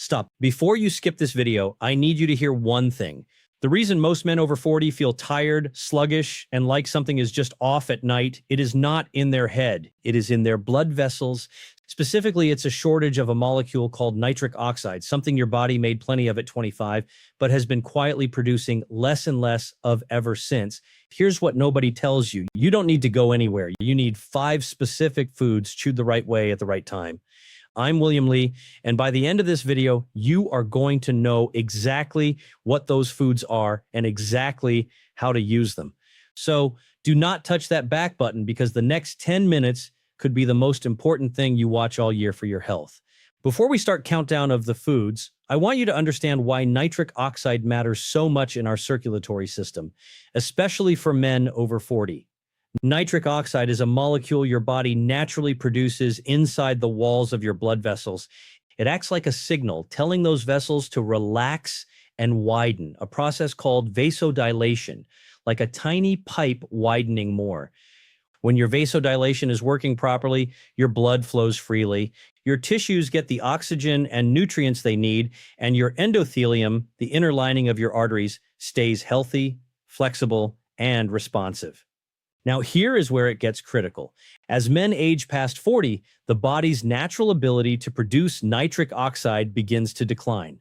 Stop. Before you skip this video, I need you to hear one thing. The reason most men over 40 feel tired, sluggish, and like something is just off at night, it is not in their head. It is in their blood vessels. Specifically, it's a shortage of a molecule called nitric oxide, something your body made plenty of at 25, but has been quietly producing less and less of ever since. Here's what nobody tells you. You don't need to go anywhere. You need 5 specific foods chewed the right way at the right time. I'm William Lee, and by the end of this video, you are going to know exactly what those foods are and exactly how to use them. So do not touch that back button because the next 10 minutes could be the most important thing you watch all year for your health. Before we start countdown of the foods, I want you to understand why nitric oxide matters so much in our circulatory system, especially for men over 40. Nitric oxide is a molecule your body naturally produces inside the walls of your blood vessels. It acts like a signal, telling those vessels to relax and widen, a process called vasodilation, like a tiny pipe widening more. When your vasodilation is working properly, your blood flows freely, your tissues get the oxygen and nutrients they need, and your endothelium, the inner lining of your arteries, stays healthy, flexible, and responsive. Now, here is where it gets critical. As men age past 40, the body's natural ability to produce nitric oxide begins to decline.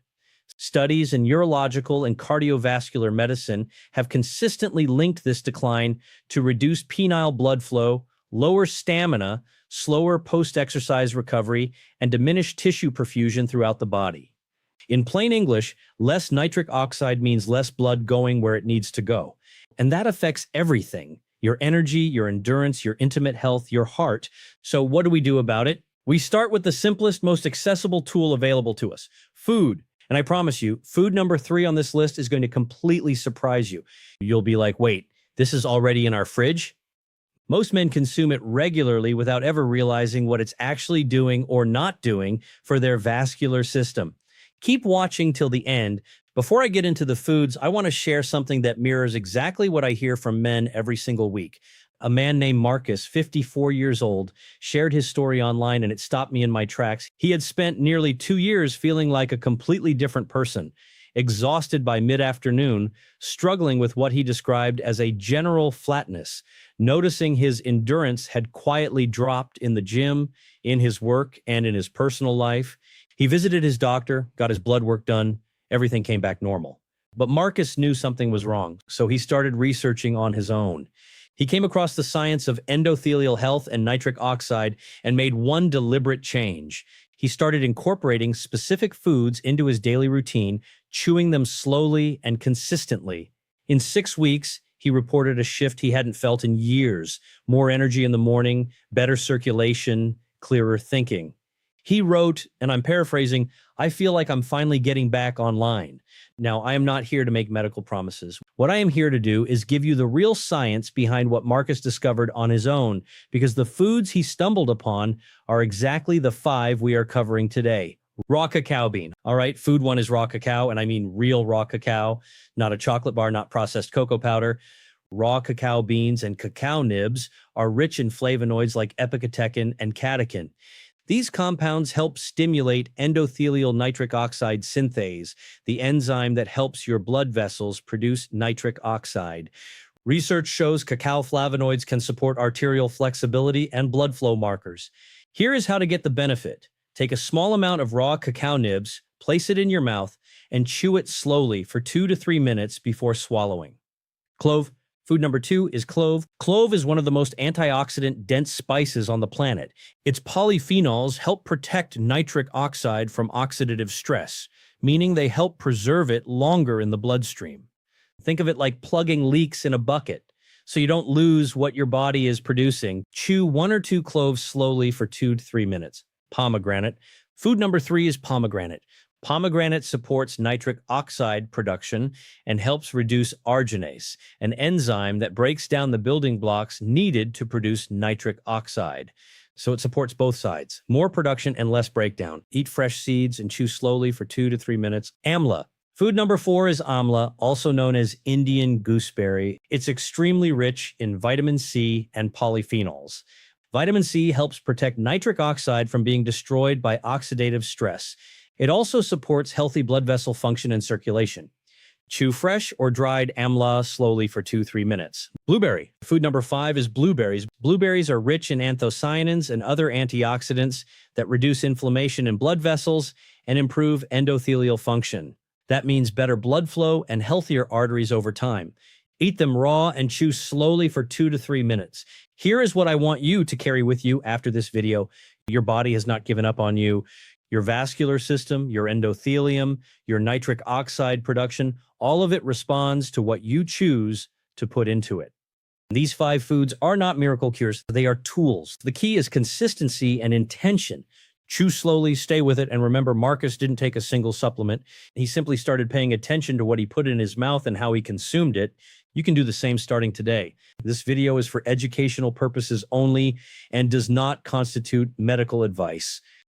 Studies in urological and cardiovascular medicine have consistently linked this decline to reduced penile blood flow, lower stamina, slower post-exercise recovery, and diminished tissue perfusion throughout the body. In plain English, less nitric oxide means less blood going where it needs to go. And that affects everything. Your energy, your endurance, your intimate health, your heart. So what do we do about it? We start with the simplest, most accessible tool available to us, food. And I promise you, food number 3 on this list is going to completely surprise you. You'll be like, wait, this is already in our fridge? Most men consume it regularly without ever realizing what it's actually doing or not doing for their vascular system. Keep watching till the end. Before I get into the foods, I want to share something that mirrors exactly what I hear from men every single week. A man named Marcus, 54 years old, shared his story online and it stopped me in my tracks. He had spent nearly 2 years feeling like a completely different person, exhausted by mid-afternoon, struggling with what he described as a general flatness, noticing his endurance had quietly dropped in the gym, in his work, and in his personal life. He visited his doctor, got his blood work done. Everything came back normal. But Marcus knew something was wrong, so he started researching on his own. He came across the science of endothelial health and nitric oxide and made one deliberate change. He started incorporating specific foods into his daily routine, chewing them slowly and consistently. In 6 weeks, he reported a shift he hadn't felt in years, more energy in the morning, better circulation, clearer thinking. He wrote, and I'm paraphrasing, "I feel like I'm finally getting back online." Now, I am not here to make medical promises. What I am here to do is give you the real science behind what Marcus discovered on his own, because the foods he stumbled upon are exactly the 5 we are covering today. Raw cacao bean. All right, food 1 is raw cacao, and I mean real raw cacao, not a chocolate bar, not processed cocoa powder. Raw cacao beans and cacao nibs are rich in flavonoids like epicatechin and catechin. These compounds help stimulate endothelial nitric oxide synthase, the enzyme that helps your blood vessels produce nitric oxide. Research shows cacao flavonoids can support arterial flexibility and blood flow markers. Here is how to get the benefit. Take a small amount of raw cacao nibs, place it in your mouth, and chew it slowly for 2 to 3 minutes before swallowing. Clove. Food number 2 is clove. Clove is one of the most antioxidant-dense spices on the planet. Its polyphenols help protect nitric oxide from oxidative stress, meaning they help preserve it longer in the bloodstream. Think of it like plugging leaks in a bucket, so you don't lose what your body is producing. Chew 1 or 2 cloves slowly for 2 to 3 minutes. Pomegranate. Food number 3 is pomegranate. Pomegranate supports nitric oxide production and helps reduce arginase, an enzyme that breaks down the building blocks needed to produce nitric oxide. So it supports both sides, more production and less breakdown. Eat fresh seeds and chew slowly for 2 to 3 minutes. Amla. Food number 4 is amla, also known as Indian gooseberry. It's extremely rich in vitamin C and polyphenols. Vitamin C helps protect nitric oxide from being destroyed by oxidative stress. It also supports healthy blood vessel function and circulation. Chew fresh or dried amla slowly for 2-3 minutes. Blueberry. Food number 5 is blueberries. Blueberries are rich in anthocyanins and other antioxidants that reduce inflammation in blood vessels and improve endothelial function. That means better blood flow and healthier arteries over time. Eat them raw and chew slowly for 2 to 3 minutes. Here is what I want you to carry with you after this video. Your body has not given up on you. Your vascular system, your endothelium, your nitric oxide production, all of it responds to what you choose to put into it. These 5 foods are not miracle cures. They are tools. The key is consistency and intention. Chew slowly, stay with it, and remember, Marcus didn't take a single supplement. He simply started paying attention to what he put in his mouth and how he consumed it. You can do the same starting today. This video is for educational purposes only and does not constitute medical advice.